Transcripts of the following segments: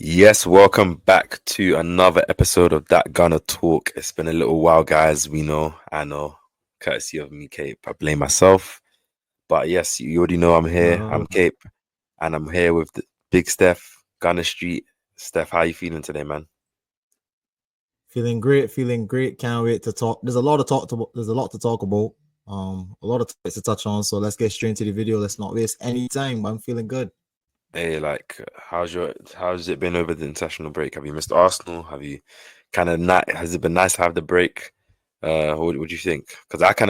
Yes, welcome back to another episode of That Gunner Talk. It's been a little while, guys. I know, courtesy of me, Kape. I blame myself. But yes, you already know I'm here. I'm Uh, Kape, and I'm here with the big Steph, Gunner Street. Steph, how you feeling today, man? Feeling great, feeling great. Can't wait to talk. There's a lot to talk about. There's a lot to talk about. A lot of topics to touch on. So let's get straight into the video. Let's not waste any time. I'm feeling good. Hey, how's it been over the international break? Have you missed Arsenal? Have you kind of not? Has it been nice to have the break? What do you think? Because I kind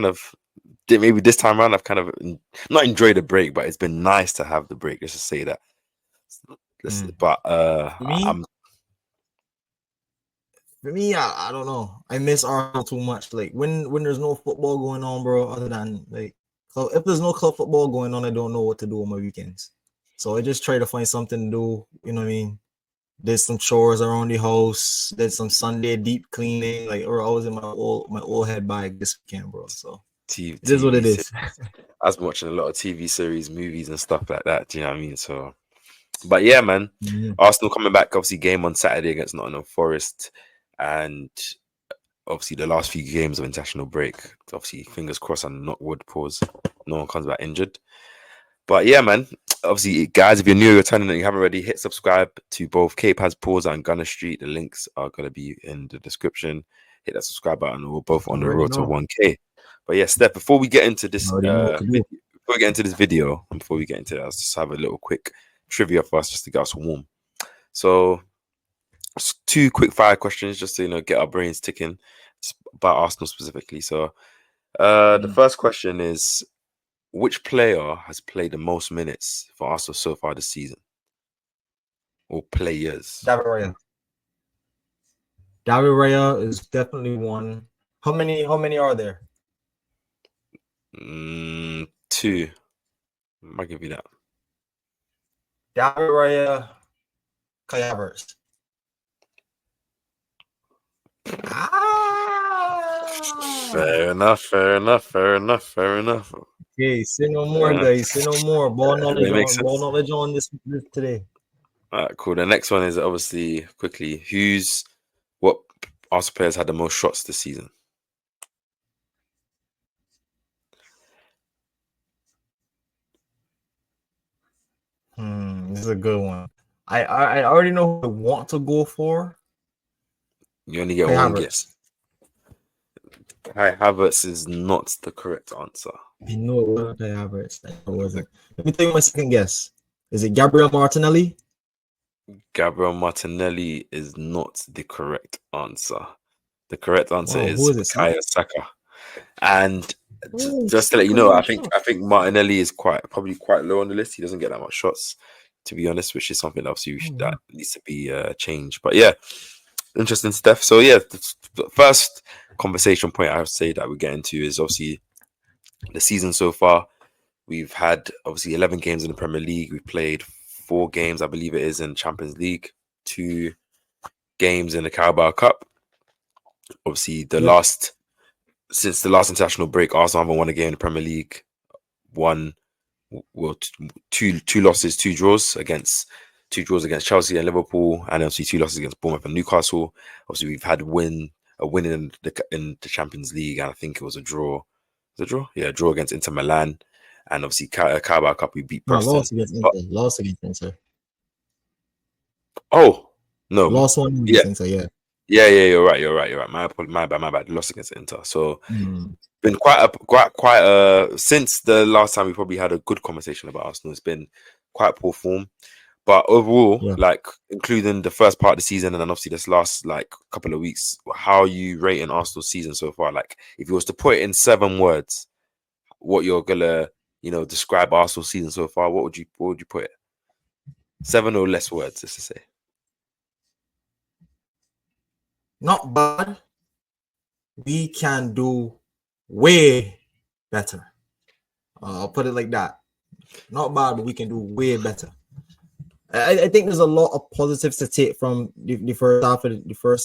of did maybe this time around. I've kind of not enjoyed the break, but it's been nice to have the break. Let's just say that. Mm. But For me, I'm I don't know. I miss Arsenal too much. Like when there's no football going on, bro. Other than so if there's no club football going on, I don't know what to do on my weekends. So I just try to find something to do. You know what I mean? Did some chores around the house. Did some Sunday deep cleaning. Or I was in my old head bag this weekend, bro. So it is what TV it series. is. I was watching a lot of TV series, movies, and stuff like that. Do you know what I mean? So, but yeah, man, Mhm. Arsenal coming back. Obviously, game on Saturday against Nottingham Forest, and obviously the last few games of international break. Obviously, fingers crossed and not wood pause. No one comes back injured. But yeah, man. Obviously, guys, if you're new, you're turning and you haven't already, hit subscribe to both Cape Has Pause and Gunner Street. The links are gonna be in the description. Hit that subscribe button. We're both on the Already road to know. 1K. But yeah, Steph, before we get into this Already know what to do. before we get into this video, and before we get into that, let's just have a little quick trivia for us just to get us warm. So two quick fire questions just to get our brains ticking about Arsenal specifically. So the Mm. first question is, which player has played the most minutes for Arsenal so far this season? Or players? David Raya. David Raya is definitely one. How many are there? Two. I'll give you that. David Raya, Kai Havertz. Fair Ah. enough, fair enough, fair enough, fair enough. Okay, say no Fair more, enough. guys. Say no more. Ball knowledge It makes on ball sense. knowledge on this today. All right, cool. The next one is obviously quickly. What Arsenal players had the most shots this season? This is a good one. I already know who I want to go for. You only get Kai one Havertz. guess. Kai Havertz is not the correct answer. I know it wasn't Kai Havertz. It wasn't. Let me tell you my second guess. Is it Gabriel Martinelli? Gabriel Martinelli is not the correct answer. The correct answer Wow, who is is it? Bukayo Saka. And Oh, just to let you Saka know, no I think Martinelli is probably quite low on the list. He doesn't get that much shots, to be honest, which is something obviously that Oh, needs to be changed. But yeah, interesting stuff. So yeah, the first conversation point I would say that we get into is obviously the season so far. We've had obviously 11 games in the Premier League. We've played 4 games, I believe it is, in Champions League, 2 games in the Carabao Cup. Obviously, yep. since the last international break, Arsenal haven't won a game in the Premier League. One, well, two losses, two draws against Chelsea and Liverpool, and obviously 2 losses against Bournemouth and Newcastle. Obviously, we've had a win in the Champions League, and I think it was a draw. Was it a draw? Yeah, a draw against Inter Milan, and obviously Carabao Cup we beat No, Preston. lost against But Inter. Lost against Inter. oh no, Lost one yeah, against Inter, yeah. yeah, you're right. My bad. Lost against Inter. So Mm. been quite since the last time we probably had a good conversation about Arsenal. It's been quite poor form, but overall, Yeah. like including the first part of the season and then obviously this last like couple of weeks, how are you rating Arsenal's season so far? Like, if you was to put it in 7 words, what you're gonna describe Arsenal's season so far, what would you put it? 7 or less words, just to say. Not bad. We can do way better. I'll put it like that. Not bad, but we can do way better. I think there's a lot of positives to take from the first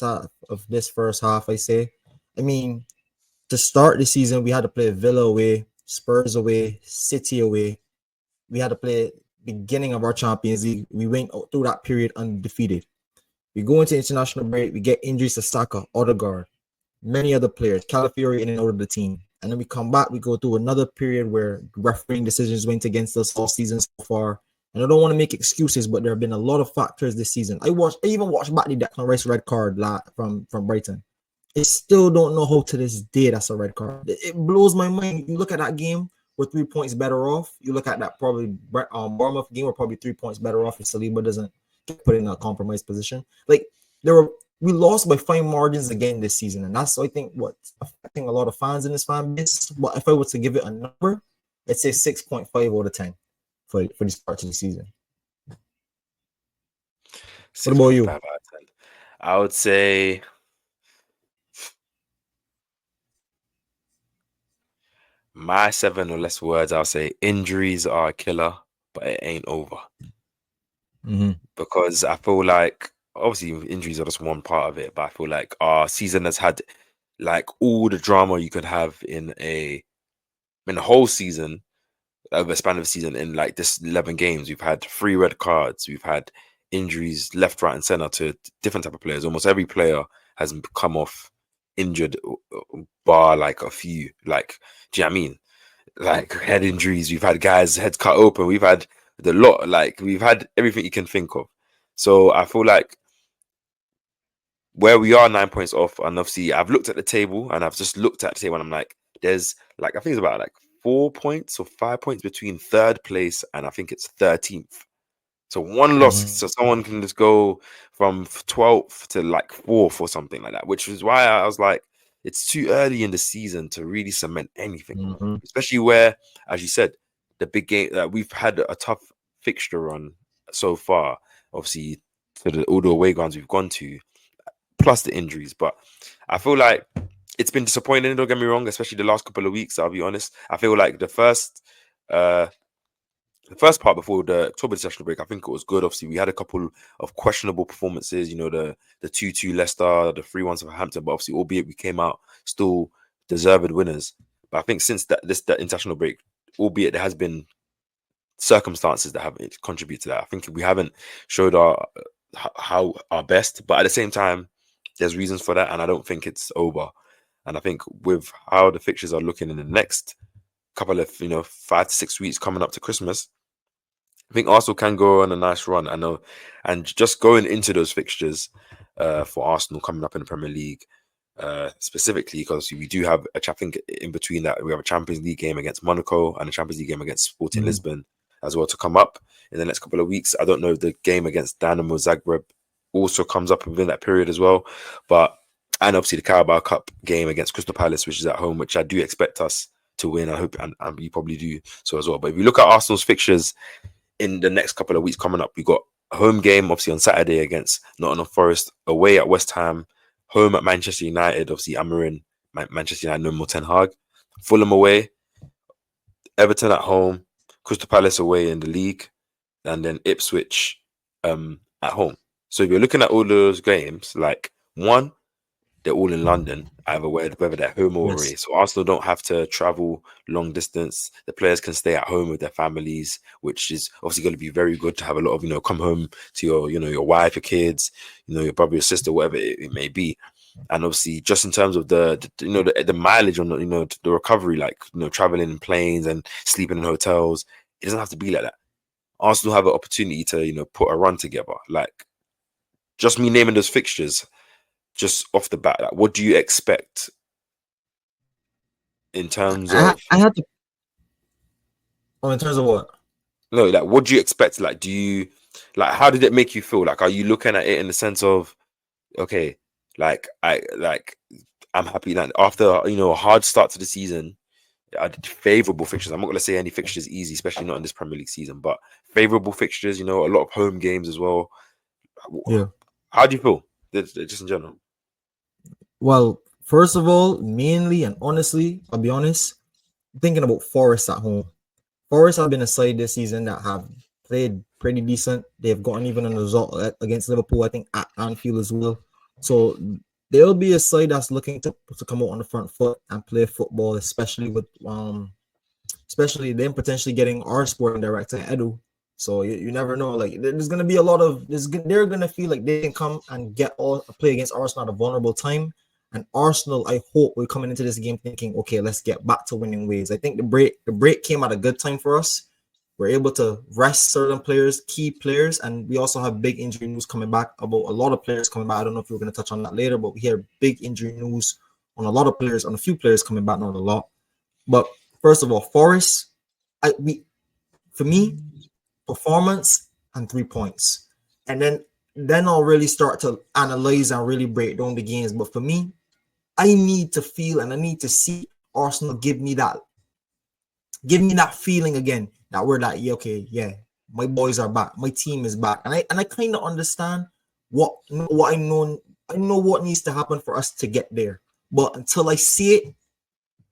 half of this first half. I say, I mean, to start the season, we had to play Villa away, Spurs away, City away. We had to play beginning of our Champions League, we went through that period undefeated. We go into international break, we get injuries to Saka, Odegaard, many other players, Calafiori in and out of the team. And then we come back, we go through another period where refereeing decisions went against us all season so far. And I don't want to make excuses, but there have been a lot of factors this season. I even watched back the Declan Rice red card from Brighton. I still don't know how to this day that's a red card. It blows my mind. You look at that game, we're 3 points better off. You look at that probably Bournemouth game, we're probably 3 points better off if Saliba doesn't get put in a compromised position. Like we lost by fine margins again this season, and that's I think what's affecting a lot of fans in this fan base. But if I were to give it a number, I'd say 6.5 out of 10 for the start of the season. What about you? I would say my 7 or less words. I'll say injuries are a killer, but it ain't over. Because I feel like obviously injuries are just one part of it, but I feel like our season has had like all the drama you could have in a whole season, over a span of a season. In like this 11 games, we've had 3 red cards, we've had injuries left, right, and center to different type of players. Almost every player has come off injured, bar like a few. Like, do you know what I mean? Like head injuries, we've had guys heads cut open, we've had the lot, like we've had everything you can think of. So I feel like where we are 9 points off, and obviously I've looked at the table and I've just looked at the table and I'm like, there's like I think it's about like 4 points or 5 points between 3rd place and I think it's 13th. So one loss, so someone can just go from 12th to like 4th or something like that, which is why I was like, it's too early in the season to really cement anything, especially where, as you said, the big game that we've had a tough fixture run so far, obviously to all the away grounds we've gone to, plus the injuries. But I feel like it's been disappointing, don't get me wrong, especially the last couple of weeks. I'll be honest. I feel like the first part before the October international break, I think it was good. Obviously, we had a couple of questionable performances. You know, the 2-2 Leicester, the 3-1 Southampton, but obviously, albeit we came out still deserved winners. But I think since that international break, albeit there has been circumstances that have contributed to that, I think we haven't showed our best. But at the same time, there's reasons for that, and I don't think it's over. And I think with how the fixtures are looking in the next couple of 5 to 6 weeks coming up to Christmas, I think Arsenal can go on a nice run. I know, and just going into those fixtures for Arsenal coming up in the Premier League, specifically because we do have I think in between that we have a Champions League game against Monaco and a Champions League game against Sporting Lisbon as well to come up in the next couple of weeks. I don't know if the game against Dynamo Zagreb also comes up within that period as well, and obviously the Carabao Cup game against Crystal Palace, which is at home, which I do expect us to win. I hope, and you probably do so as well. But if you look at Arsenal's fixtures in the next couple of weeks coming up, we got a home game obviously on Saturday against Nottingham Forest, away at West Ham, home at Manchester United. Obviously, Amarin, Manchester United, no more Ten Hag. Fulham away, Everton at home, Crystal Palace away in the league, and then Ipswich at home. So if you're looking at all those games, like one, they're all in London, either whether they're home or away. So Arsenal don't have to travel long distance. The players can stay at home with their families, which is obviously going to be very good to have a lot of, come home to your wife, your kids, your brother, your sister, whatever it may be. And obviously just in terms of the mileage on the recovery, like, traveling in planes and sleeping in hotels, it doesn't have to be like that. Arsenal have an opportunity to, put a run together. Like, just me naming those fixtures, just off the bat, like, what do you expect in terms of? I had to. Oh, in terms of what? No, like, what do you expect? Like, do you how did it make you feel? Like, are you looking at it in the sense of, okay, I'm happy that after a hard start to the season, I did favorable fixtures. I'm not going to say any fixtures easy, especially not in this Premier League season, but favorable fixtures. A lot of home games as well. Yeah. How do you feel? Just in general. Well, first of all, mainly and honestly, I'll be honest, thinking about Forest at home. Forest have been a side this season that have played pretty decent. They've gotten even a result against Liverpool, I think, at Anfield as well. So they'll be a side that's looking to come out on the front foot and play football, especially with especially them potentially getting our sporting director Edu So you never know. Like there's gonna be a lot of they're gonna feel like they can come and get all play against Arsenal at a vulnerable time. And Arsenal, I hope we're coming into this game thinking, okay, let's get back to winning ways. I think the break came at a good time for us. We're able to rest certain players, key players, and we also have big injury news coming back about a lot of players coming back. I don't know if we're going to touch on that later, but we hear big injury news on a lot of players, on a few players coming back, not a lot. But first of all, Forest, for me, performance and 3 points, and then I'll really start to analyze and really break down the games. But for me, I need to feel and I need to see Arsenal give me that feeling again that we're like, yeah, okay, yeah, my boys are back, my team is back, and I kind of understand what I know what needs to happen for us to get there. But until I see it,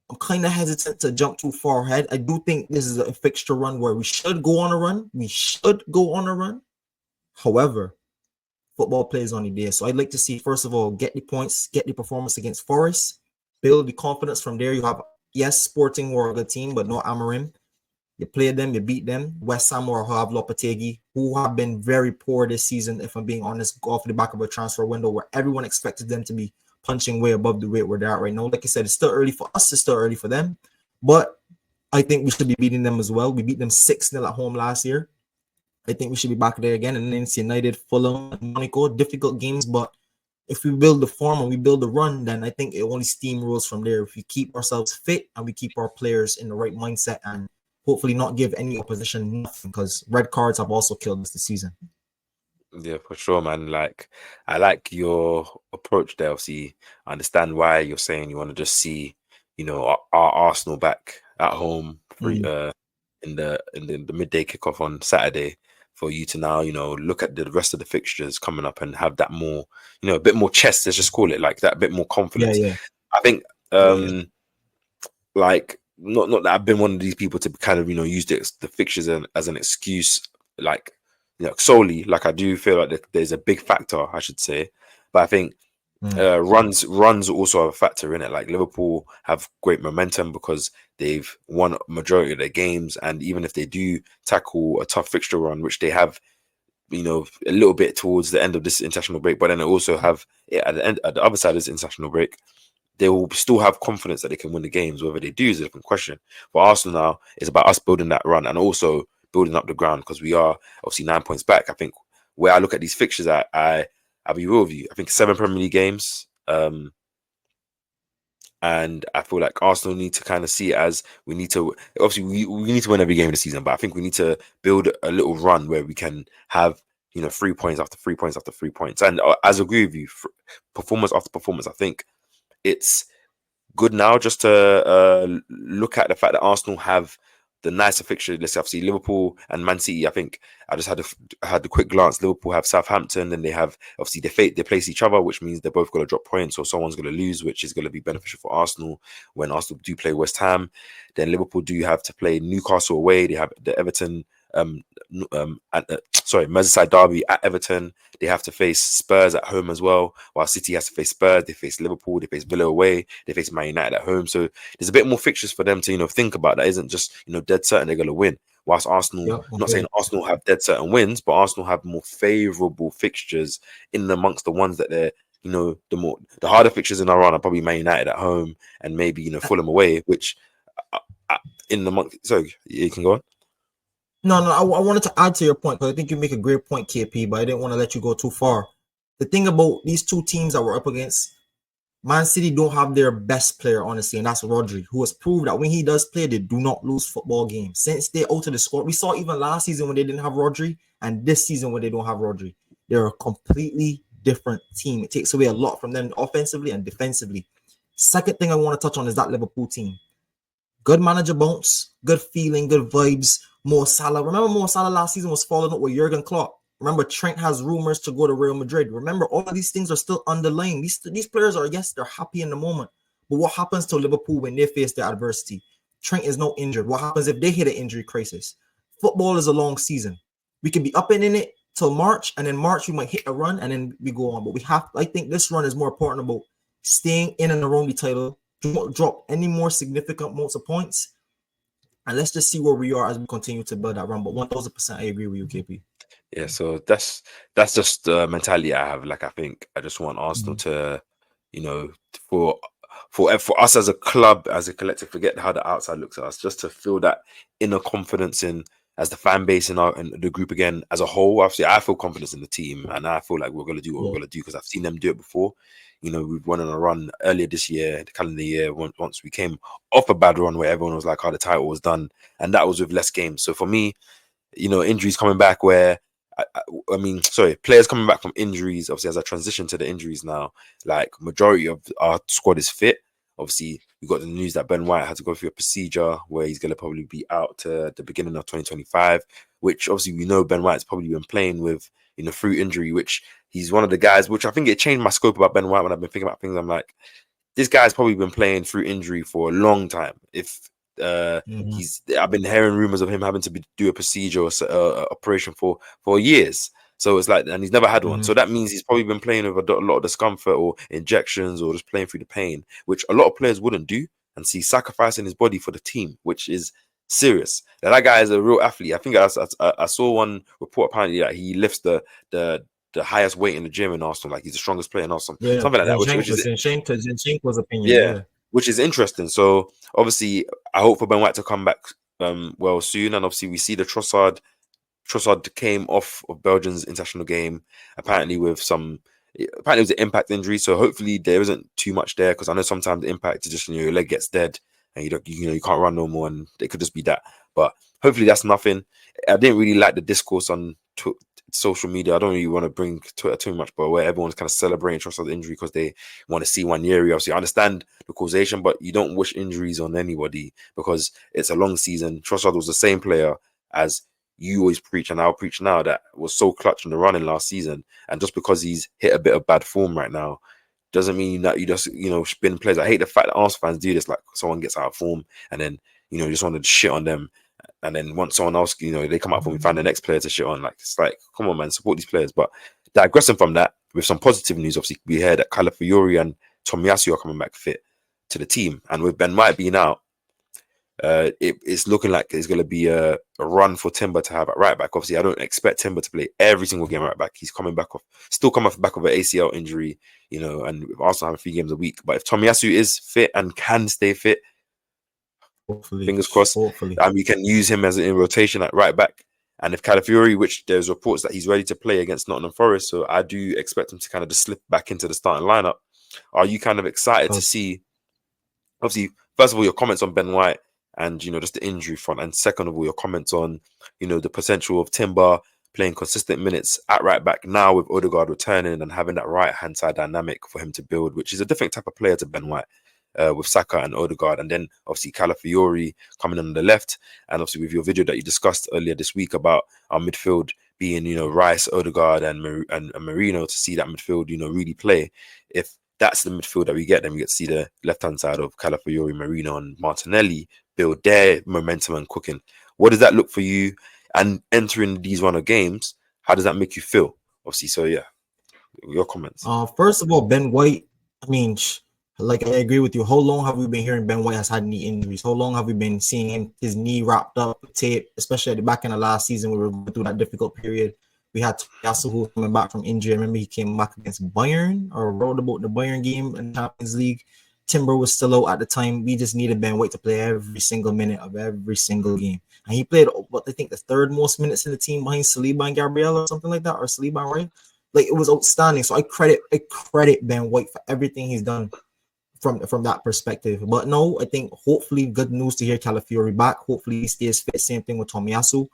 I'm kind of hesitant to jump too far ahead. I do think this is a fixture run where we should go on a run. However, football plays on the day, so I'd like to see, first of all, get the points, get the performance against Forest, build the confidence from there. You have, yes, Sporting were a good team, but no Amarim. You play them, you beat them. West Ham or have Lopetegui, who have been very poor this season, if I'm being honest, off the back of a transfer window where everyone expected them to be punching way above the rate where they're at right now. Like I said, it's still early for us, it's still early for them. But I think we should be beating them as well. We beat them 6-0 at home last year. I think we should be back there again. And then it's United, Fulham, Monaco, difficult games, but if we build the form and we build the run, then I think it only steamrolls from there. If we keep ourselves fit and we keep our players in the right mindset and hopefully not give any opposition nothing, because red cards have also killed us this season. Yeah, for sure, man. Like, I like your approach there. Obviously, I understand why you're saying you want to just see, our Arsenal back at home for in the midday kickoff on Saturday, for you to now, look at the rest of the fixtures coming up and have that more, a bit more chest. Let's just call it like that, a bit more confidence. Yeah. I think, like, not that I've been one of these people to kind of use the fixtures as an excuse, like, solely. Like, I do feel like there's a big factor, I should say, but I think runs also have a factor in it. Like, Liverpool have great momentum because they've won a majority of their games, and even if they do tackle a tough fixture run, which they have, a little bit towards the end of this international break, but then they also have it at the other side of this international break, they will still have confidence that they can win the games. Whether they do is a different question. For Arsenal now, it's about us building that run and also building up the ground, because we are obviously 9 points back. I think where I look at these fixtures, I'll be real with you. I think 7 Premier League games, and I feel like Arsenal need to kind of see it as we need to. Obviously, we need to win every game of the season, but I think we need to build a little run where we can have 3 points after 3 points after 3 points. And as I agree with you, performance after performance, I think it's good now just to look at the fact that Arsenal have the nicer fixture. Let's obviously Liverpool and Man City. I think I just had the quick glance. Liverpool have Southampton, and they have obviously they place each other, which means they're both going to drop points, or someone's going to lose, which is going to be beneficial for Arsenal when Arsenal do play West Ham. Then Liverpool do have to play Newcastle away. They have the Everton, Merseyside derby at Everton. They have to face Spurs at home as well. While City has to face Spurs, they face Liverpool, they face Villa away, they face Man United at home. So there's a bit more fixtures for them to think about. That isn't just dead certain they're going to win. Whilst Arsenal, I'm not saying Arsenal have dead certain wins, but Arsenal have more favourable fixtures in amongst the ones that they're the harder fixtures in our run are probably Man United at home and maybe Fulham away, which in the month. So you can go on. No, I wanted to add to your point, because I think you make a great point, KP, but I didn't want to let you go too far. The thing about these two teams that we're up against, Man City don't have their best player, honestly, and that's Rodri, who has proved that when he does play, they do not lose football games. Since they're out of the squad, we saw even last season when they didn't have Rodri, and this season when they don't have Rodri. They're a completely different team. It takes away a lot from them offensively and defensively. Second thing I want to touch on is that Liverpool team. Good manager bounce, good feeling, good vibes. Mo Salah. Remember Mo Salah last season was falling up with Jurgen Klopp. Remember Trent has rumors to go to Real Madrid. Remember all of these things are still underlying. These players are, yes, they're happy in the moment. But what happens to Liverpool when they face their adversity? Trent is now injured. What happens if they hit an injury crisis? Football is a long season. We can be up and in it till March, and then March we might hit a run and then we go on. But I think this run is more important about staying in and around the title. Don't drop any more significant amounts of points. And let's just see where we are as we continue to build that run. But 1000%, I agree with you, KP. Yeah, so that's just the mentality I have. Like, I think I just want Arsenal to, you know, for for us as a club, as a collective, forget how the outside looks at us, just to feel that inner confidence in as the fan base in the group again as a whole. Obviously, I feel confidence in the team, and I feel like we're gonna do what we're gonna do because I've seen them do it before. You know, we've won on a run earlier this year, the calendar year, once we came off a bad run where everyone was like, "Oh, the title was done," and that was with less games. So for me, you know, injuries coming back where I mean, sorry, players coming back from injuries. Obviously, as I transition to the injuries now, like majority of our squad is fit. Obviously, we got the news that Ben White had to go through a procedure where he's going to probably be out to the beginning of 2025. Which obviously we know Ben White's probably been playing with, you know, through injury. Which he's one of the guys. Which I think it changed my scope about Ben White when I've been thinking about things. I'm like, this guy's probably been playing through injury for a long time. If I've been hearing rumors of him having to do a procedure or operation for years. So it's like, and he's never had one. So that means he's probably been playing with a lot of discomfort or injections or just playing through the pain, which a lot of players wouldn't do, and see sacrificing his body for the team, which is serious. Now, that guy is a real athlete. I think I saw one report apparently that he lifts the highest weight in the gym in Arsenal, like he's the strongest player in Arsenal, Yeah, something like that. Which is Zinchenko's opinion. yeah, Yeah. which is interesting. So obviously, I hope for Ben White to come back well soon, and obviously we see the Trossard came off of Belgium's international game apparently with some. Apparently, it was an impact injury, so hopefully there isn't too much there because I know sometimes the impact is just, you know, your leg gets dead and you can't run no more, and it could just be that. But hopefully that's nothing. I didn't really like the discourse on social media. I don't really want to bring Twitter too much, but where everyone's kind of celebrating Trossard's injury because they want to see Nwaneri. Obviously, I understand the causation, but you don't wish injuries on anybody because it's a long season. Trossard was the same player as you always preach, and I'll preach now, that was so clutch in the running last season. And just because he's hit a bit of bad form right now, doesn't mean that you just, you know, spin players. I hate the fact that Arsenal fans do this, like someone gets out of form and then, you know, you just want to shit on them. And then once someone else, you know, they come out from, we find the next player to shit on. Like, it's like, come on, man, support these players. But digressing from that, with some positive news, obviously, we heard that Calafiori and Tomiyasu are coming back fit to the team. And with Ben White being out, it's looking like there's going to be a run for Timber to have at right back. Obviously, I don't expect Timber to play every single game right back. He's still coming off the back of an ACL injury, you know, and Arsenal have 3 games a week. But if Tomiyasu is fit and can stay fit, Hopefully, fingers crossed, and we can use him as in rotation at right back. And if Calafiori, which there's reports that he's ready to play against Nottingham Forest, so I do expect him to kind of just slip back into the starting lineup. Are you kind of excited to see, obviously, first of all, your comments on Ben White and, you know, just the injury front, and second of all, your comments on, you know, the potential of Timber playing consistent minutes at right back now with Odegaard returning and having that right hand side dynamic for him to build, which is a different type of player to Ben White. With Saka and Odegaard, and then obviously Calafiori coming on the left, and obviously with your video that you discussed earlier this week about our midfield being, you know, Rice, Odegaard, and Marino, to see that midfield, you know, really play. If that's the midfield that we get, then we get to see the left hand side of Calafiori, Marino, and Martinelli build their momentum and cooking. What does that look for you? And entering these run of games, how does that make you feel? Obviously, so yeah, your comments. First of all, Ben White, I mean, like, I agree with you. How long have we been hearing Ben White has had knee injuries? How long have we been seeing his knee wrapped up with tape, especially at the back end of last season? We were going through that difficult period. We had Tomiyasu who coming back from injury. I remember he came back against Bayern, or wrote about the Bayern game in Champions League. Timber was still out at the time. We just needed Ben White to play every single minute of every single game. And he played, what I think, the 3rd most minutes in the team behind Saliba and Gabriel or something like that, or Saliba and Ryan. Like, it was outstanding. So I credit Ben White for everything he's done from that perspective. But no, I think hopefully good news to hear Calafiori back. Hopefully he stays fit. Same thing with Tomiyasu.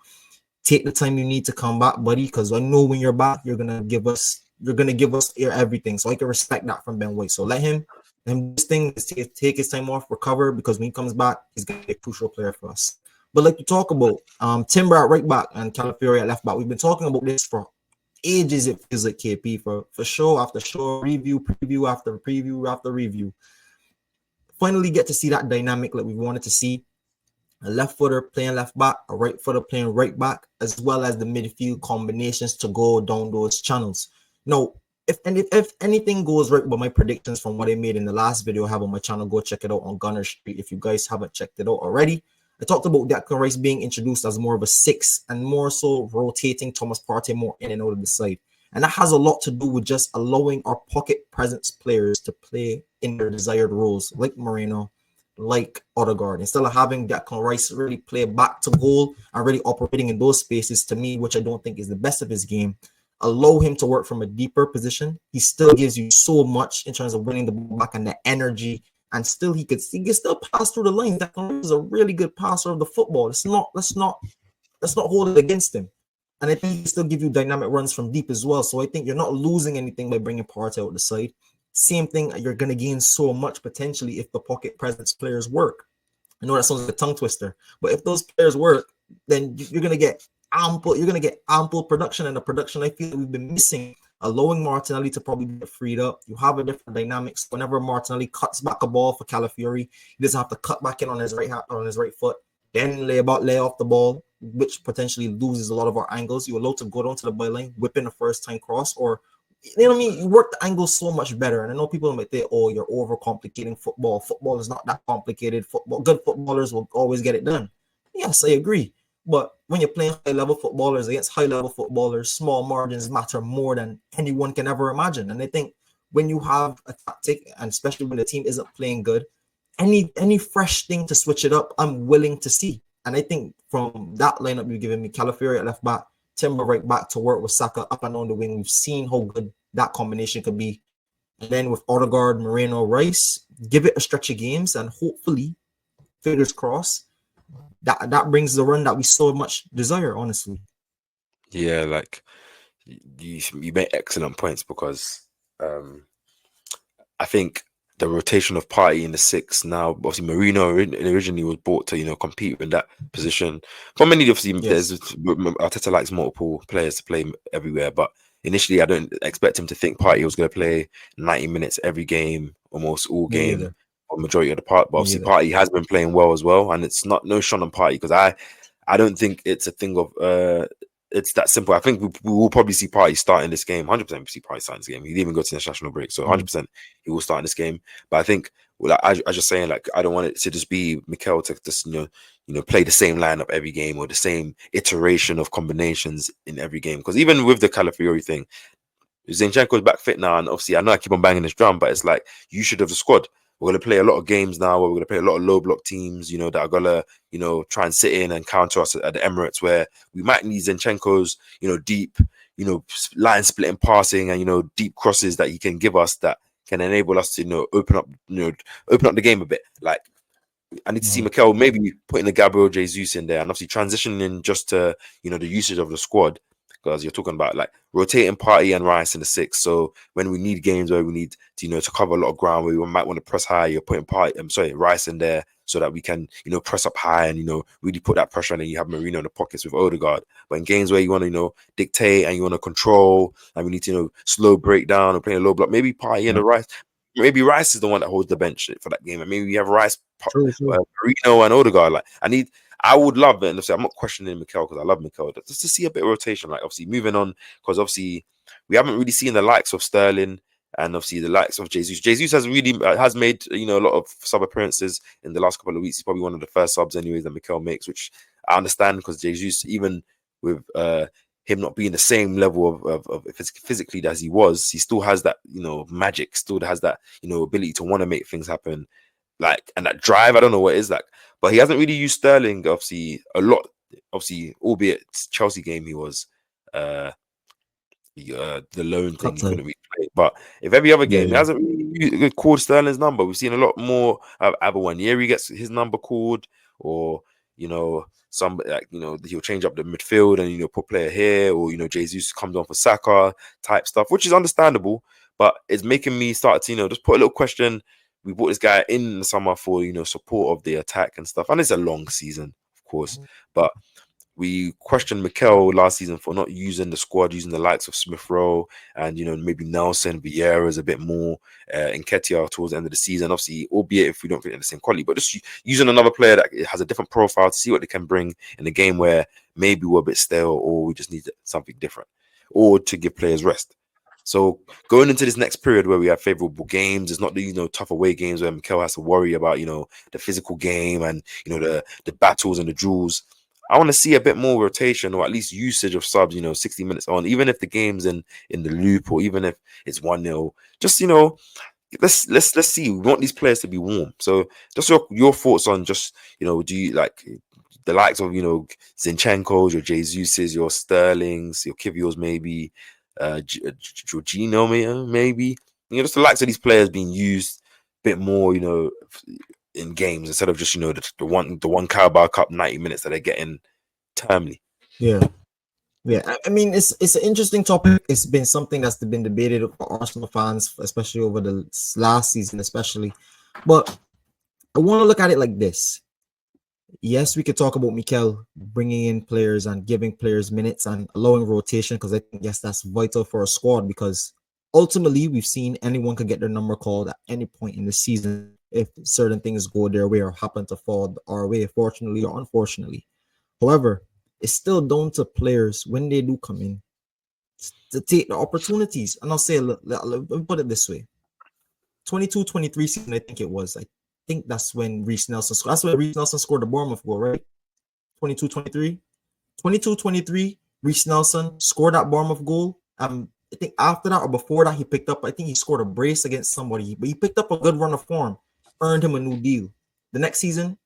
Take the time you need to come back, buddy, because I know when you're back, you're gonna give us your everything. So I can respect that from Ben White. So let him this thing, take his time off, recover, because when he comes back, he's gonna be a crucial player for us. But like you talk about, Timber at right back and Calafiori at left back, we've been talking about this for ages. It feels like, KP, for show after show, preview after preview after review. Finally get to see that dynamic that we wanted to see. A left footer playing left back, a right footer playing right back, as well as the midfield combinations to go down those channels. Now, if anything goes right with my predictions from what I made in the last video I have on my channel, go check it out on Gunner Street if you guys haven't checked it out already. I talked about Declan Rice being introduced as more of a 6 and more so rotating Thomas Partey more in and out of the side. And that has a lot to do with just allowing our pocket presence players to play in their desired roles, like Moreno, like Odegaard, instead of having Declan Rice really play back to goal and really operating in those spaces, to me, which I don't think is the best of his game. Allow him to work from a deeper position. He still gives you so much in terms of winning the ball back and the energy, and still he can still pass through the lines. Declan Rice is a really good passer of the football. Let's not hold it against him. And I think he can still give you dynamic runs from deep as well. So I think you're not losing anything by bringing Partey out the side. Same thing, you're going to gain so much potentially if the pocket presence players work. I know that sounds like a tongue twister, but if those players work, then you're going to get ample production, and the production I feel we've been missing, allowing Martinelli to probably get freed up. You have a different dynamics. Whenever Martinelli cuts back a ball for Calafiori, he doesn't have to cut back in on his right foot, then lay off the ball, which potentially loses a lot of our angles. You're allowed to go down to the byline, whip in a first time cross, or you know what I mean? You work the angle so much better. And I know people might say, oh, you're overcomplicating football. Football is not that complicated. Good footballers will always get it done. Yes, I agree. But when you're playing high-level footballers against high-level footballers, small margins matter more than anyone can ever imagine. And I think when you have a tactic, and especially when the team isn't playing good, any fresh thing to switch it up, I'm willing to see. And I think from that lineup you've given me, Calafiori at left back, Timber right back to work with Saka up and on the wing. We've seen how good that combination could be. And then with Odegaard, Moreno, Rice, give it a stretch of games, and hopefully, fingers crossed, that brings the run that we so much desire, honestly. Yeah, like you made excellent points, because I think the rotation of Partey in the 6 now, obviously Marino originally was bought to compete in that position. For many, obviously, Yes. Arteta likes multiple players to play everywhere, but initially I don't expect him to think Partey was going to play 90 minutes every game, almost all Me game, either. or majority of the part. But Me obviously either. Partey has been playing well as well, and it's no shot on Partey, because I don't think it's a thing of it's that simple. I think we will probably see Partey starting this game. 100% we see Partey starting this game. He'd even go to the international break, so 100% he will start in this game. But I think, well, I just saying, like, I don't want it to just be Mikel to just play the same lineup every game, or the same iteration of combinations in every game. Because even with the Calafiori thing, Zinchenko's back fit now, and obviously I know I keep on banging this drum, but it's like, you should have the squad. We're going to play a lot of games now where we're going to play a lot of low block teams, that are going to, try and sit in and counter us at the Emirates, where we might need Zinchenko's, deep, line splitting passing, and, deep crosses that he can give us that can enable us to, open up the game a bit. Like, I need to see Mikel maybe putting the Gabriel Jesus in there, and obviously transitioning just to, the usage of the squad. Because you're talking about like rotating Partey and Rice in the 6. So when we need games where we need to, to cover a lot of ground, where we might want to press high, you're putting Rice in there so that we can, press up high and, really put that pressure on, and you have Marino in the pockets with Odegaard. But in games where you want to, dictate and you want to control, and we need to, slow break down and play a low block, maybe Partey and the Rice. Maybe Rice is the one that holds the bench for that game, and maybe we have Rice, True. Marino, and Odegaard. Like, I would love it, and obviously I'm not questioning Mikel, because I love Mikel, just to see a bit of rotation. Like, obviously moving on, because obviously we haven't really seen the likes of Sterling, and obviously the likes of Jesus. Jesus has really has made a lot of sub appearances in the last couple of weeks. He's probably one of the first subs, anyways, that Mikel makes, which I understand, because Jesus, even with him not being the same level of physically as he was, he still has that magic, still has that ability to want to make things happen, like, and that drive. I don't know what it is like, but he hasn't really used Sterling obviously a lot. Obviously, albeit Chelsea game, he was the loan thing, he couldn't really play. But if every other game, he hasn't really called Sterling's number. We've seen a lot more. Either 1 year he gets his number called, or some, like, he'll change up the midfield and put player here, or Jesus comes on for Saka type stuff, which is understandable. But it's making me start to just put a little question. We brought this guy in the summer for support of the attack and stuff, and it's a long season, of course, but we questioned Mikel last season for not using the squad, using the likes of Smith Rowe and maybe Nelson, Vieira's a bit more, Nketiah towards the end of the season. Obviously, albeit if we don't fit in the same quality, but just using another player that has a different profile to see what they can bring in a game where maybe we're a bit stale, or we just need something different, or to give players rest. So going into this next period where we have favorable games, it's not the tough away games where Mikel has to worry about the physical game and the battles and the duels. I want to see a bit more rotation or at least usage of subs, 60 minutes on, even if the game's in the loop or even if it's 1-0. Just let's see. We want these players to be warm. So just your thoughts on just do you like the likes of Zinchenko's, your Jesus's, your Sterling's, your Kivior's, maybe Jorginho, maybe just the likes of these players being used a bit more in games instead of just the one Carabao Cup 90 minutes that they're getting termly. Yeah. I mean, it's an interesting topic. It's been something that's been debated for Arsenal fans, especially over the last season, especially. But I want to look at it like this. Yes, we could talk about Mikel bringing in players and giving players minutes and allowing rotation, because I think, yes, that's vital for a squad, because ultimately we've seen anyone can get their number called at any point in the season if certain things go their way or happen to fall our way, fortunately or unfortunately. However, it's still down to players when they do come in to take the opportunities. And I'll say, let me put it this way: 22-23 season, I think it was. I think that's when Reece Nelson scored. That's when Reece Nelson scored the Bournemouth goal, right? 22-23. 22-23, Reece Nelson scored that Bournemouth goal. I think after that or before that, he picked up, I think he scored a brace against somebody, but he picked up a good run of form, earned him a new deal. The next season,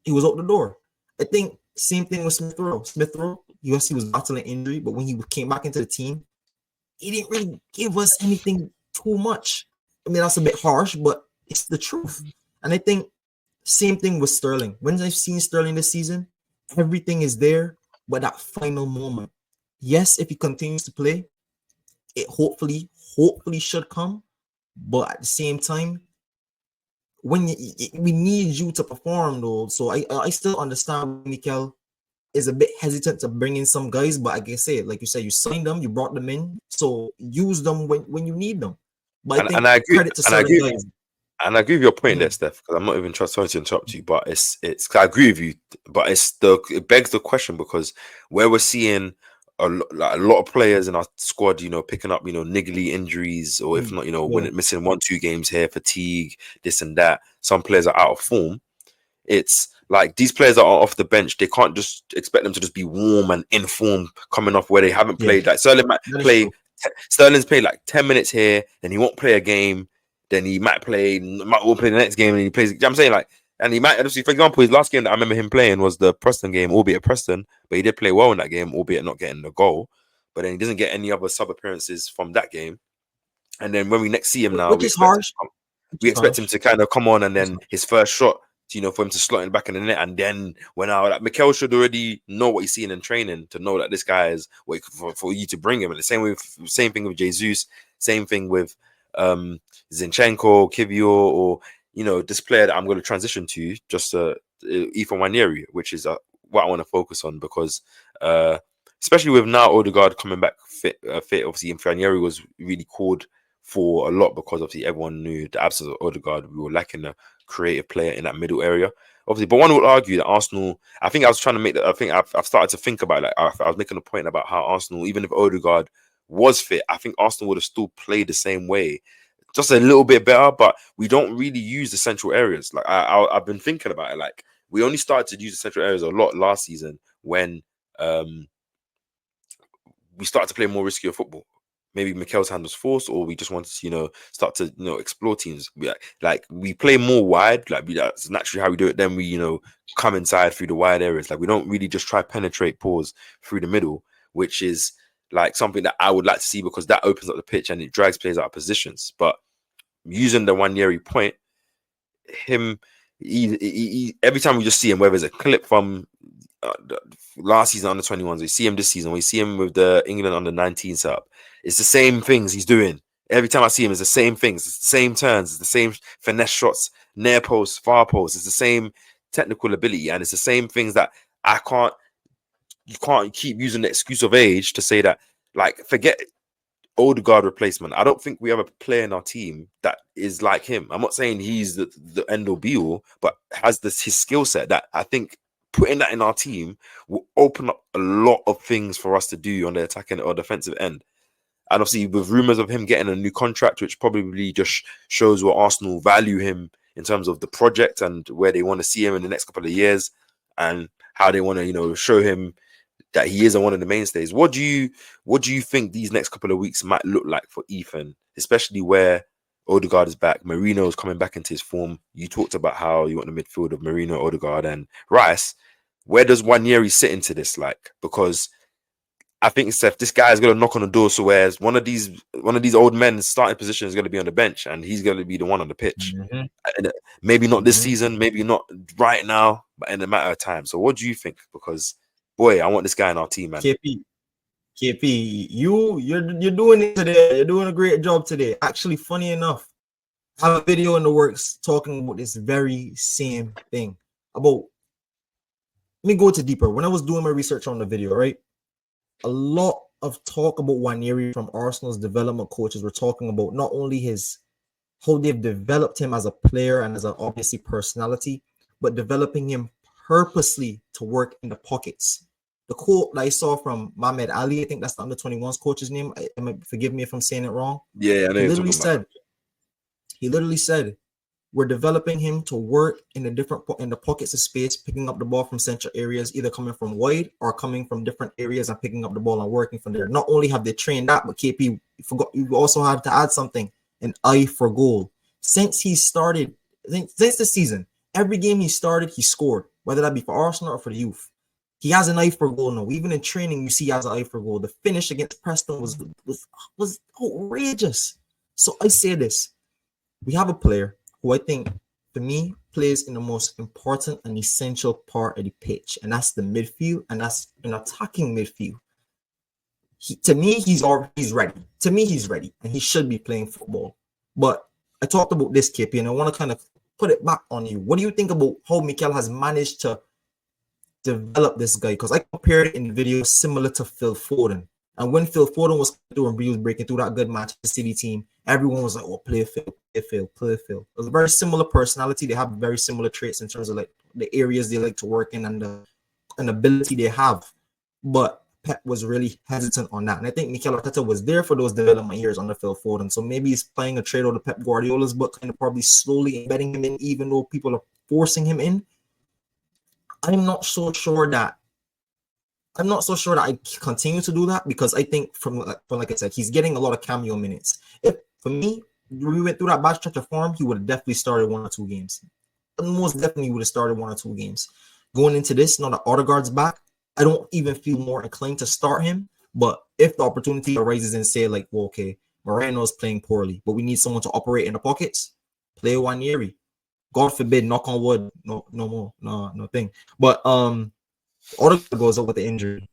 he was out the door. I think same thing with Smith Rowe. Smith Rowe, he was battling injury, but when he came back into the team, he didn't really give us anything too much. I mean, that's a bit harsh, but it's the truth. And I think same thing with Sterling. When I've seen Sterling this season, everything is there, but that final moment. Yes, if he continues to play, it hopefully should come. But at the same time, when we need you to perform, though. So I still understand Mikel is a bit hesitant to bring in some guys, but like I say, like you said, you signed them, you brought them in, so use them when you need them. But I think I agree, credit to certain guys. And I agree with your point there, Steph, because I'm not even trying to interrupt you, but it's I agree with you, but it begs the question, because where we're seeing a lot of players in our squad, picking up, niggly injuries, or if not, when missing 1-2 games here, fatigue, this and that. Some players are out of form. It's like these players that are off the bench, they can't just expect them to just be warm and in form coming off where they haven't played. Like Sterling might play. Sterling's played like 10 minutes here, then he won't play a game. Then he might play the next game, and he plays. I'm saying, like, and he might obviously, for example, his last game that I remember him playing was the Preston game, albeit Preston, but he did play well in that game, albeit not getting the goal. But then he doesn't get any other sub appearances from that game. And then when we next see him now, we expect him to kind of come on, and then his first shot, for him to slot in back in the net, and then when Mikel should already know what he's seeing in training to know that this guy is for you to bring him. And the same thing with Jesus, same thing with Zinchenko, Kivior, or this player that I'm going to transition to, just Ethan Nwaneri, which is what I want to focus on, because especially with now Odegaard coming back fit, obviously Nwaneri was really called for a lot, because obviously everyone knew the absence of Odegaard, we were lacking a creative player in that middle area, obviously. But one would argue that Arsenal, I think I was trying to make that, I think I've started to think about it, like I was making a point about how Arsenal, even if Odegaard was fit, I think Arsenal would have still played the same way, just a little bit better, but we don't really use the central areas. Like I've been thinking about it, like we only started to use the central areas a lot last season when we started to play more riskier football. Maybe Mikel's hand was forced, or we just wanted to, start to, explore teams. We play more wide. That's naturally how we do it. Then we, come inside through the wide areas. Like we don't really just try penetrate pause through the middle, which is like something that I would like to see, because that opens up the pitch and it drags players out of positions. But using the Nwaneri point, he every time we just see him, whether it's a clip from last season under 21s, we see him this season, we see him with the England under 19 setup, it's the same things he's doing. Every time I see him, it's the same things, it's the same turns, it's the same finesse shots, near post, far post, it's the same technical ability, and it's the same things that you can't keep using the excuse of age to say that, like, forget Odegaard replacement. I don't think we have a player in our team that is like him. I'm not saying he's the end all be all, but has his skill set that I think putting that in our team will open up a lot of things for us to do on the attacking or defensive end. And obviously, with rumours of him getting a new contract, which probably just shows what Arsenal value him in terms of the project and where they want to see him in the next couple of years, and how they want to, show him that he isn't one of the mainstays. What do you think these next couple of weeks might look like for Ethan, especially where Odegaard is back, Marino is coming back into his form? You talked about how you want the midfield of Marino, Odegaard, and Rice. Where does Nwaneri sit into this? Like, because I think, Steph, this guy is going to knock on the door. So whereas one of these old men's starting position is going to be on the bench, and he's going to be the one on the pitch. Mm-hmm. And maybe not this Mm-hmm. season, maybe not right now, but in a matter of time. So what do you think? Because boy, I want this guy in our team, man. KP, you're doing it today. You're doing a great job today. Actually, funny enough, I have a video in the works talking about this very same thing. Let me go to deeper. When I was doing my research on the video, right? A lot of talk about Nwaneri from Arsenal's development coaches were talking about not only how they've developed him as a player and as an obviously personality, but developing him purposely to work in the pockets. The quote that I saw from Mohamed Ali, I think that's the under 21's coach's name. Forgive me if I'm saying it wrong. Yeah, I know. He literally said, we're developing him to work in the pockets of space, picking up the ball from central areas, either coming from wide or coming from different areas and picking up the ball and working from there. Not only have they trained that, but KP, you also had to add something, an eye for goal. Since he started, since this season, every game he started, he scored, whether that be for Arsenal or for the youth. He has an eye for goal now. Even in training, you see he has an eye for goal. The finish against Preston was outrageous. So I say this. We have a player who I think, for me, plays in the most important and essential part of the pitch, and that's the midfield, and that's an attacking midfield. To me, he's ready. To me, he's ready, and he should be playing football. But I talked about this, KP, and I want to kind of put it back on you. What do you think about how Mikel has managed to develop this guy? Because I compared it in the video similar to Phil Foden. And when Phil Foden was breaking through that good Manchester City team, everyone was like, oh, play Phil. It was a very similar personality. They have very similar traits in terms of like the areas they like to work in and the ability they have. But Pep was really hesitant on that. And I think Mikel Arteta was there for those development years under Phil Foden. So maybe he's playing a trade out of Pep Guardiola's, but kind of probably slowly embedding him in, even though people are forcing him in. I'm not so sure that I continue to do that, because I think from like I said, he's getting a lot of cameo minutes. If for me, we went through that bad stretch of form, he would have definitely started 1 or 2 games. Most definitely would have started 1 or 2 games. Going into this, now that Odegaard's back, I don't even feel more inclined to start him. But if the opportunity arises and say like, well, okay, Moreno's playing poorly, but we need someone to operate in the pockets, play Nwaneri. God forbid, knock on wood, no more, no thing. But Odegaard goes up with the injury.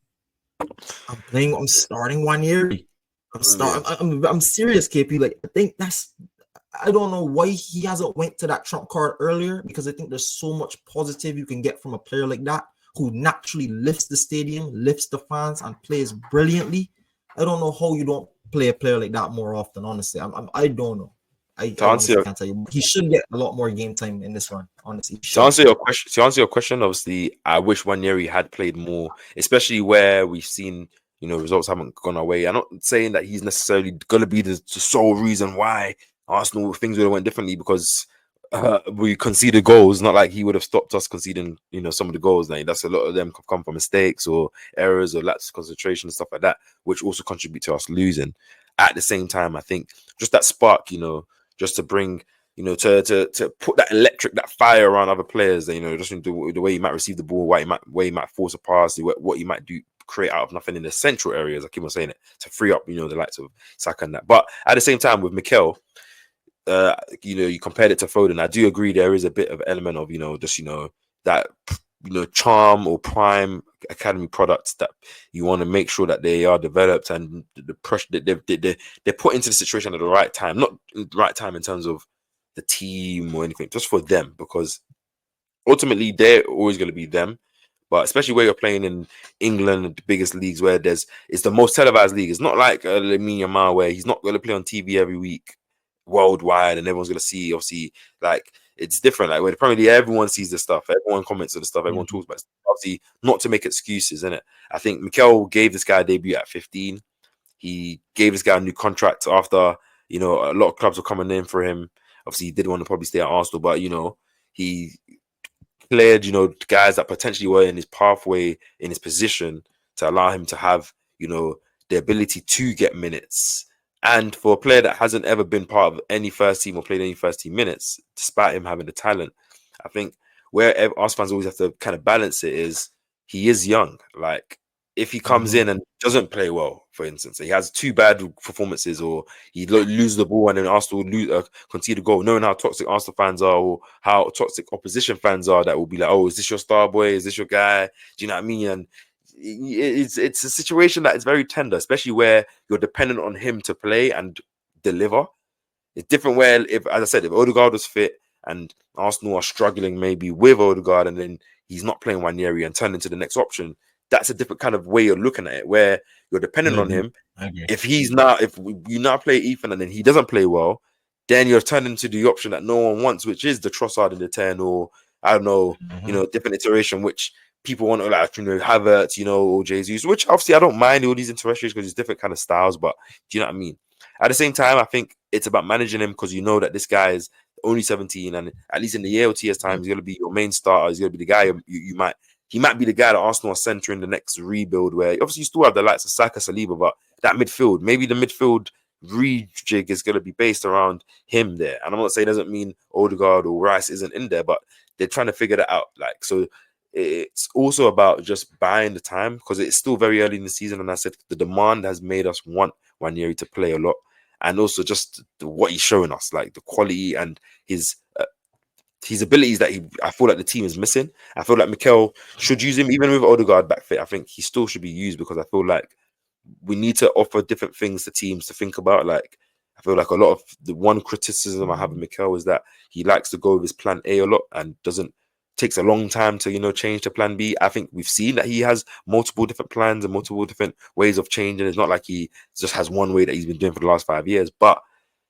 I'm starting Nwaneri. I'm serious, KP. Like, I think I don't know why he hasn't went to that trump card earlier, because I think there's so much positive you can get from a player like that who naturally lifts the stadium, lifts the fans, and plays brilliantly. I don't know how you don't play a player like that more often, honestly. I don't know. I honestly can't tell you. He should get a lot more game time in this run, honestly. To answer your question, obviously, I wish Nwaneri had played more, especially where we've seen, results haven't gone our way. I'm not saying that he's necessarily going to be the sole reason why Arsenal things would have went differently, because we conceded goals. Not like he would have stopped us conceding, some of the goals. Like, that's a lot of them come from mistakes or errors or lapse of concentration and stuff like that, which also contribute to us losing. At the same time, I think just that spark, just to bring, to put that fire around other players, just the way you might receive the ball, way you might force a pass, what you might do, create out of nothing in the central areas. I keep on saying it, to free up, the likes of Saka and that. But at the same time, with Mikel, you compared it to Foden. I do agree there is a bit of element of, that, charm or prime academy products that you want to make sure that they are developed and the pressure that they're put into the situation at the right time, not the right time in terms of the team or anything, just for them, because ultimately they're always going to be them. But especially where you're playing in England, the biggest leagues, where it's the most televised league. It's not like Lamine Yamal, where he's not going to play on TV every week worldwide and everyone's going to see. Obviously, like, it's different. Like, where the Premier League, everyone sees the stuff, everyone comments on the stuff, everyone talks about it. Obviously, not to make excuses, innit? I think Mikel gave this guy a debut at 15. He gave this guy a new contract after, you know, a lot of clubs were coming in for him. Obviously, he did want to probably stay at Arsenal, but, you know, he cleared, you know, guys that potentially were in his pathway, in his position, to allow him to have, you know, the ability to get minutes. And for a player that hasn't ever been part of any first team or played any first team minutes, despite him having the talent, I think where us fans always have to kind of balance it is he is young. Like, if he comes in and doesn't play well, for instance, he has 2 bad performances, or he loses the ball and then Arsenal concede a goal, knowing how toxic Arsenal fans are or how toxic opposition fans are, that will be like, oh, is this your star boy? Is this your guy? Do you know what I mean? And it's a situation that is very tender, especially where you're dependent on him to play and deliver. It's different where, if, as I said, if Odegaard was fit and Arsenal are struggling maybe with Odegaard and then he's not playing Ranieri and turned into the next option, that's a different kind of way you're looking at it, where you're dependent on him. If you now play Ethan and then he doesn't play well, then you're turning into the option that no one wants, which is the Trossard in the 10, or I don't know, you know, different iteration, which people want to, like, you know, Havertz, you know, or Jesus, which obviously I don't mind all these iterations because it's different kind of styles, but do you know what I mean? At the same time, I think it's about managing him, because you know that this guy is only 17, and at least in the year or 2 years' time, he's going to be your main starter. He's going to be the guy he might be the guy that Arsenal are centering the next rebuild, where obviously you still have the likes of Saka, Saliba, but that midfield, maybe the midfield rejig is going to be based around him there. And I'm not saying it doesn't mean Odegaard or Rice isn't in there, but they're trying to figure that out. Like, so it's also about just buying the time, because it's still very early in the season. And I said the demand has made us want Ranieri to play a lot. And also just what he's showing us, like the quality and his abilities that I feel like the team is missing. I feel like Mikel should use him, even with Odegaard back fit. I think he still should be used, because I feel like we need to offer different things to teams to think about. Like, I feel like a lot of the one criticism I have of Mikel is that he likes to go with his plan A a lot and takes a long time to, you know, change to plan B. I think we've seen that he has multiple different plans and multiple different ways of changing. It's not like he just has one way that he's been doing for the last 5 years, but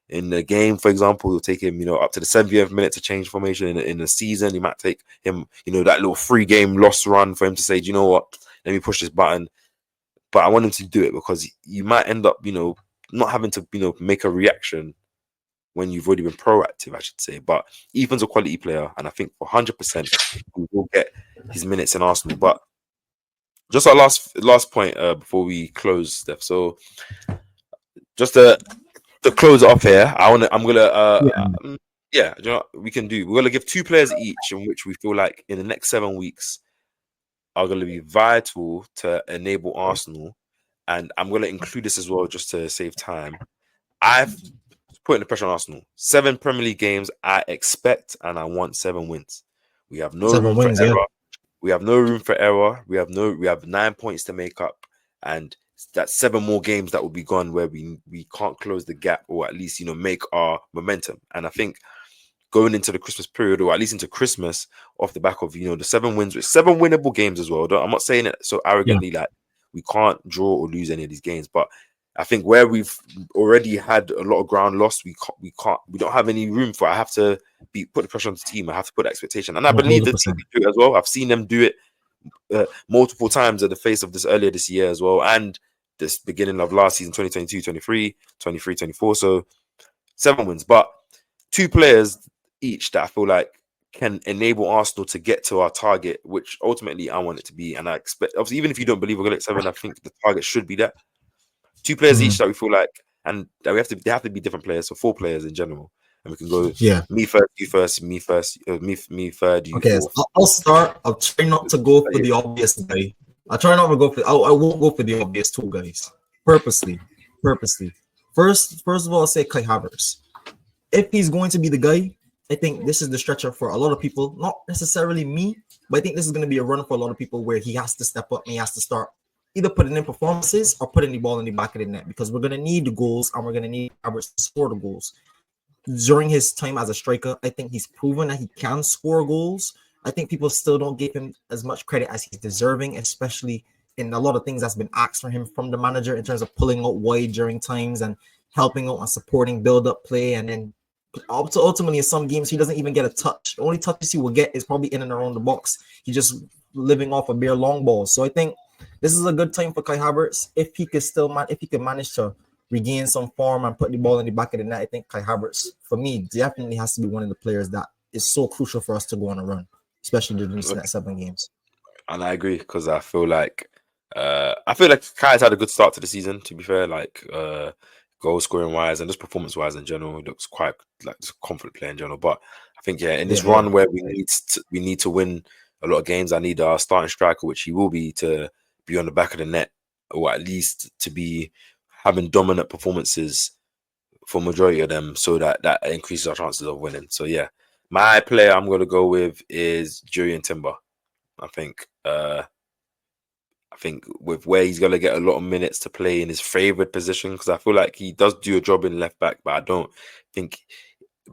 in the game, for example, it'll take him, you know, up to the 70th minute to change formation. In the season, he might take him, you know, that little 3-game loss run for him to say, do you know what, let me push this button. But I want him to do it, because you might end up, you know, not having to, you know, make a reaction when you've already been proactive, I should say. But Ethan's a quality player, and I think for 100% he will get his minutes in Arsenal. But just our last point before we close, Steph. So just to close it off here, I'm gonna you know what we can do? We're gonna give 2 players each, in which we feel like in the next 7 weeks are gonna be vital to enable Arsenal. And I'm gonna include this as well just to save time. I've putting the pressure on Arsenal. 7 Premier League games I expect, and I want 7 wins. We have no room for error. We have no room for error. We have 9 points to make up, and that's 7 more games that will be gone where we can't close the gap, or at least, you know, make our momentum. And I think going into the Christmas period, or at least into Christmas, off the back of, you know, the 7 wins, with 7 winnable games as well. I'm not saying it so arrogantly like we can't draw or lose any of these games, but I think where we've already had a lot of ground lost, we don't have any room for. I have to put the pressure on the team. I have to put the expectation, and I believe the team can do it as well. I've seen them do it multiple times at the face of this earlier this year as well, and this beginning of last season, 2022-23, 23-24. So 7 wins, but 2 players each that I feel like can enable Arsenal to get to our target, which ultimately I want it to be. And I expect, obviously, even if you don't believe we're going to get 7, I think the target should be that. 2 players each that we feel like, and that they have to be different players, so 4 players in general. And we can go me first, you first, me first, me third, you fourth. So I'll start. I'll try not to go for the obvious guy. I'll try not to go for. I won't go for the obvious 2 guys. Purposely. First of all, I'll say Kai Havertz. If he's going to be the guy, I think this is the stretcher for a lot of people. Not necessarily me, but I think this is going to be a run for a lot of people where he has to step up and he has to start either putting in performances or putting the ball in the back of the net, because we're going to need the goals and we're going to need Havertz to score the goals. During his time as a striker, I think he's proven that he can score goals. I think people still don't give him as much credit as he's deserving, especially in a lot of things that's been asked from him from the manager in terms of pulling out wide during times and helping out and supporting build-up play. And then ultimately in some games, he doesn't even get a touch. The only touches he will get is probably in and around the box. He's just living off a bare long ball. So I think this is a good time for Kai Havertz if he can manage to regain some form and put the ball in the back of the net. I think Kai Havertz, for me, definitely has to be one of the players that is so crucial for us to go on a run, especially during these next 7 games. And I agree because I feel like Kai's had a good start to the season. To be fair, like goal scoring wise and just performance wise in general, he looks quite like just a confident player in general. But I think in this run where we need to win a lot of games, I need our starting striker, which he will be, to be on the back of the net, or at least to be having dominant performances for majority of them, so that increases our chances of winning. So yeah, my player I'm going to go with is Julian Timber. I think with where he's going to get a lot of minutes to play in his favoured position, because I feel like he does do a job in left back, but I don't think,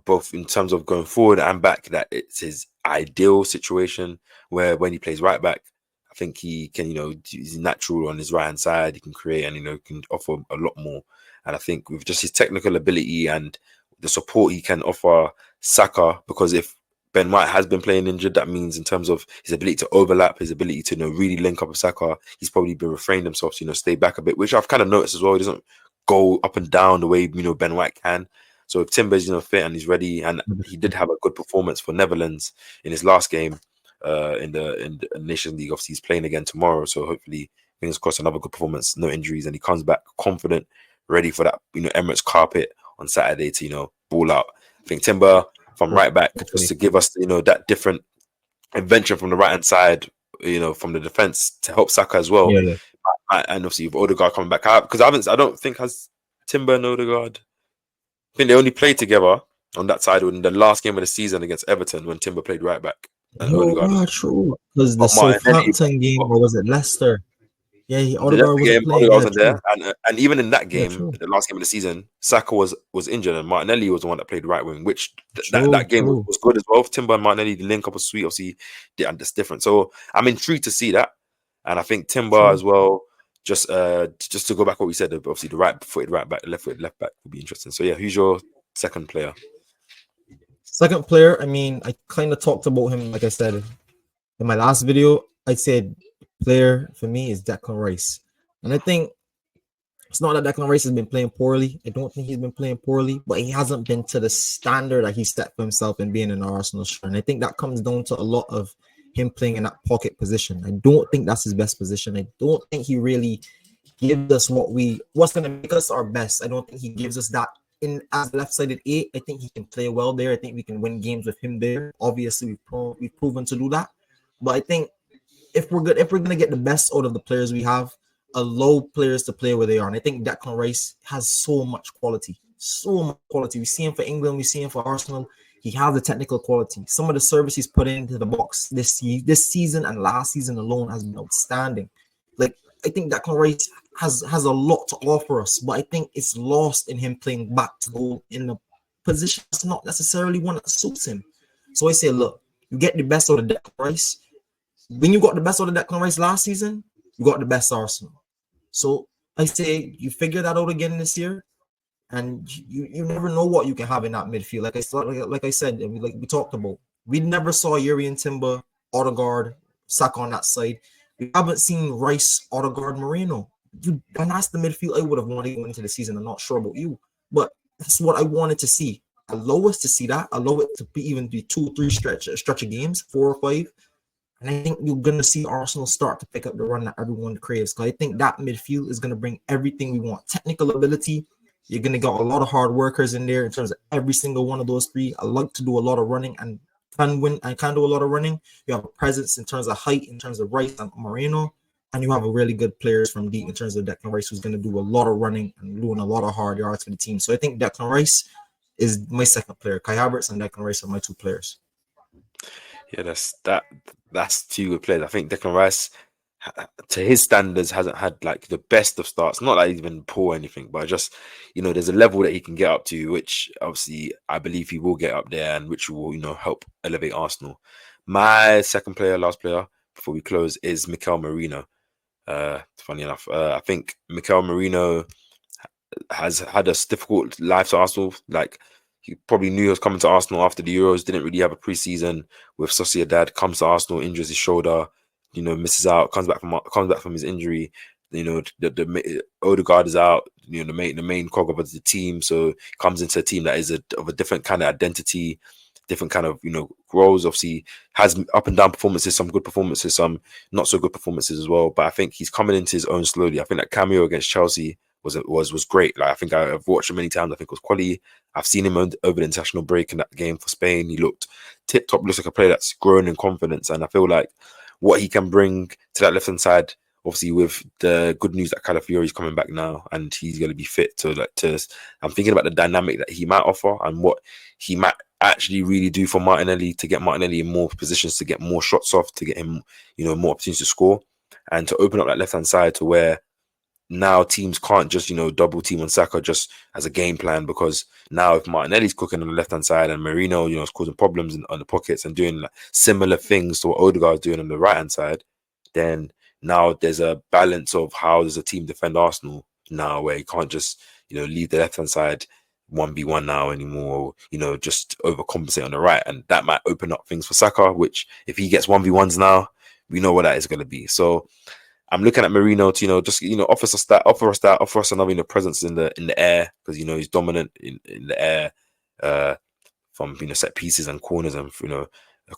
both in terms of going forward and back, that it's his ideal situation, where when he plays right back, I think he can, he's natural on his right hand side, he can create and, can offer a lot more. And I think with just his technical ability and the support he can offer Saka, because if Ben White has been playing injured, that means in terms of his ability to overlap, his ability to really link up with Saka, he's probably been refraining himself to stay back a bit, which I've kind of noticed as well. He doesn't go up and down the way Ben White can. So if Timber's fit and he's ready, and he did have a good performance for Netherlands in his last game in the Nations League. Obviously, he's playing again tomorrow, so hopefully, fingers crossed, another good performance, no injuries, and he comes back confident, ready for that Emirates carpet on Saturday to ball out. I think Timber from right back, just to give us that different invention from the right hand side, from the defense, to help Saka as well. Yeah. And obviously with Odegaard coming back out, because I don't think has Timber and Odegaard. I think they only played together on that side in the last game of the season against Everton when Timber played right back. And Odegaard true. Because the Southampton game, or was it Leicester? Yeah, Odegaard wasn't playing. Wasn't there, and even in that game, the last game of the season, Saka was injured, and Martinelli was the one that played right wing, which that game was good as well. Timber and Martinelli, the link up was sweet. Obviously, that's different. So I'm intrigued to see that, and I think Timber as well. Just to go back what we said, obviously the right-footed right back, left-footed left back would be interesting. So yeah, who's your second player? Second player, I mean, I kind of talked about him, like I said in my last video. I said player for me is Declan Rice, and I think it's not that Declan Rice has been playing poorly. I don't think he's been playing poorly, but he hasn't been to the standard that he set for himself in being an Arsenal striker. And I think that comes down to a lot of him playing in that pocket position. I don't think that's his best position. I don't think he really gives us what's going to make us our best. I don't think he gives us that in as left-sided 8. I think he can play well there. I think we can win games with him there. Obviously, we've proven to do that. But I think if we're going to get the best out of the players we have, allow players to play where they are. And I think Declan Rice has so much quality. So much quality. We see him for England. We see him for Arsenal. He has the technical quality. Some of the service he's put into the box this season and last season alone has been outstanding. Like, I think Declan Rice has a lot to offer us, but I think it's lost in him playing back to goal in a position that's not necessarily one that suits him. So I say, look, you get the best out of Declan Rice. When you got the best out of Declan Rice last season, you got the best Arsenal. So I say you figure that out again this year, and you never know what you can have in that midfield. Like I said, and we talked about, we never saw Yuri Timber, Odegaard, Saka on that side. We haven't seen Rice, Odegaard, Moreno. And that's the midfield I would have wanted going into the season. I'm not sure about you, but that's what I wanted to see. Allow us to see that. Allow it to even be 2-3 stretch of games, 4 or 5. And I think you're going to see Arsenal start to pick up the run that everyone craves. Because I think that midfield is going to bring everything we want. Technical ability. You're going to get a lot of hard workers in there in terms of every single one of those 3. I like to do a lot of running and can do a lot of running. You have a presence in terms of height, in terms of Rice and Moreno. And you have a really good players from deep in terms of Declan Rice, who's going to do a lot of running and doing a lot of hard yards for the team. So I think Declan Rice is my second player. Kai Havertz and Declan Rice are my 2 players. Yeah, that's 2 good players. I think Declan Rice, to his standards, hasn't had like the best of starts. Not like he's been poor or anything, but just there's a level that he can get up to, which obviously I believe he will get up there, and which will help elevate Arsenal. My second player, last player before we close, is Mikel Merino. Funny enough, I think Mikel Merino has had a difficult life to Arsenal. Like, he probably knew he was coming to Arsenal after the Euros, didn't really have a pre-season with Sociedad, comes to Arsenal, injures his shoulder, misses out, comes back from his injury. The Odegaard is out. The main cog of the team, so comes into a team that is of a different kind of identity, different kind of roles. Obviously, has up and down performances, some good performances, some not so good performances as well. But I think he's coming into his own slowly. I think that cameo against Chelsea was great. Like I think I've watched it many times. I think it was quality. I've seen him over the international break in that game for Spain. He looked tip top. Looks like a player that's grown in confidence, and I feel like what he can bring to that left hand side. Obviously, with the good news that Calafiori is coming back now and he's going to be fit I'm thinking about the dynamic that he might offer and what he might actually really do for Martinelli to get Martinelli in more positions, to get more shots off, to get him, more opportunities to score, and to open up that left hand side to where now teams can't just double team on Saka just as a game plan, because now if Martinelli's cooking on the left hand side and Merino is causing problems on the pockets and doing similar things to what Odegaard's doing on the right hand side, then now there's a balance of how does a team defend Arsenal now, where you can't just leave the left hand side 1v1 now anymore, just overcompensate on the right, and that might open up things for Saka, which if he gets 1v1s now, we know what that is going to be. So I'm looking at Merino to just offer us another presence in the air, because he's dominant in the air, from set pieces and corners and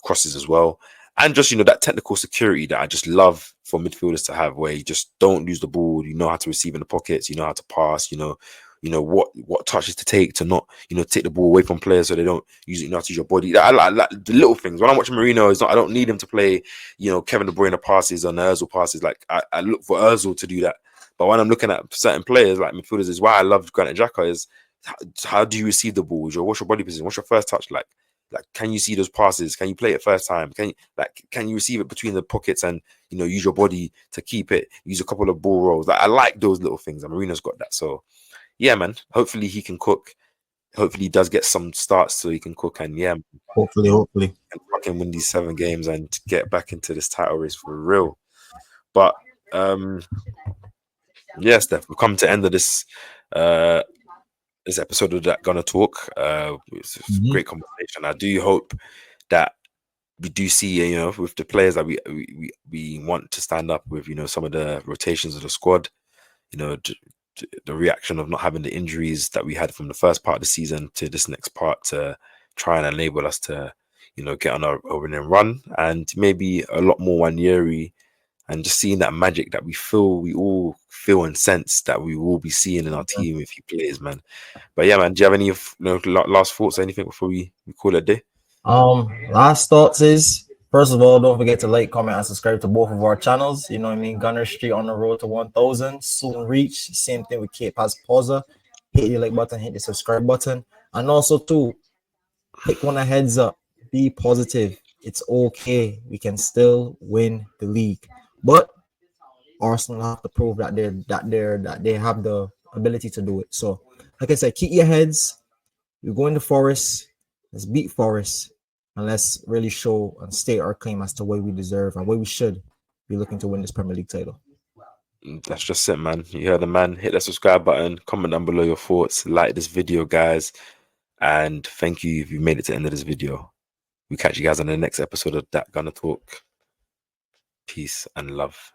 crosses as well, and just that technical security that I just love for midfielders to have, where you just don't lose the ball, you know how to receive in the pockets, you know how to pass, what touches to take to not take the ball away from players so they don't use it, how to use your body. I like the little things. When I'm watching Merino, I don't need him to play Kevin De Bruyne passes or Özil passes. Like I look for Özil to do that. But when I'm looking at certain players like midfielders, is why I love Granit Xhaka, is how do you receive the ball? What's your body position? What's your first touch like? Like, can you see those passes? Can you play it first time? Can you receive it between the pockets and use your body to keep it? Use a couple of ball rolls. Like, I like those little things, and Marino's got that. So yeah, man. Hopefully he can cook. Hopefully he does get some starts so he can cook, and hopefully, and fucking win these 7 games and get back into this title race for real. But yeah, Steph, we've come to the end of this episode of That Gonna Talk. It's a great conversation. I do hope that we do see, with the players that we want to stand up with, some of the rotations of the squad, the reaction of not having the injuries that we had from the first part of the season to this next part, to try and enable us to, get on our winning run, and maybe a lot more one-year-y, and just seeing that magic that we all feel and sense that we will be seeing in our team with few players, man. But yeah, man, do you have any last thoughts or anything before we call it a day? Last thoughts is, first of all, don't forget to like, comment, and subscribe to both of our channels. You know what I mean? Gunner Street on the road to 1,000. Soon reach. Same thing with Kape has Pausa. Hit the like button, hit the subscribe button. And also, too, pick one a heads up. Be positive. It's okay. We can still win the league. But Arsenal have to prove that they have the ability to do it. So, like I said, keep your heads. We're going to Forest. Let's beat Forest. And let's really show and state our claim as to why we deserve and why we should be looking to win this Premier League title. That's just it, man. You heard the man. Hit that subscribe button. Comment down below your thoughts. Like this video, guys. And thank you if you made it to the end of this video. We catch you guys on the next episode of That Gonna Talk. Peace and love.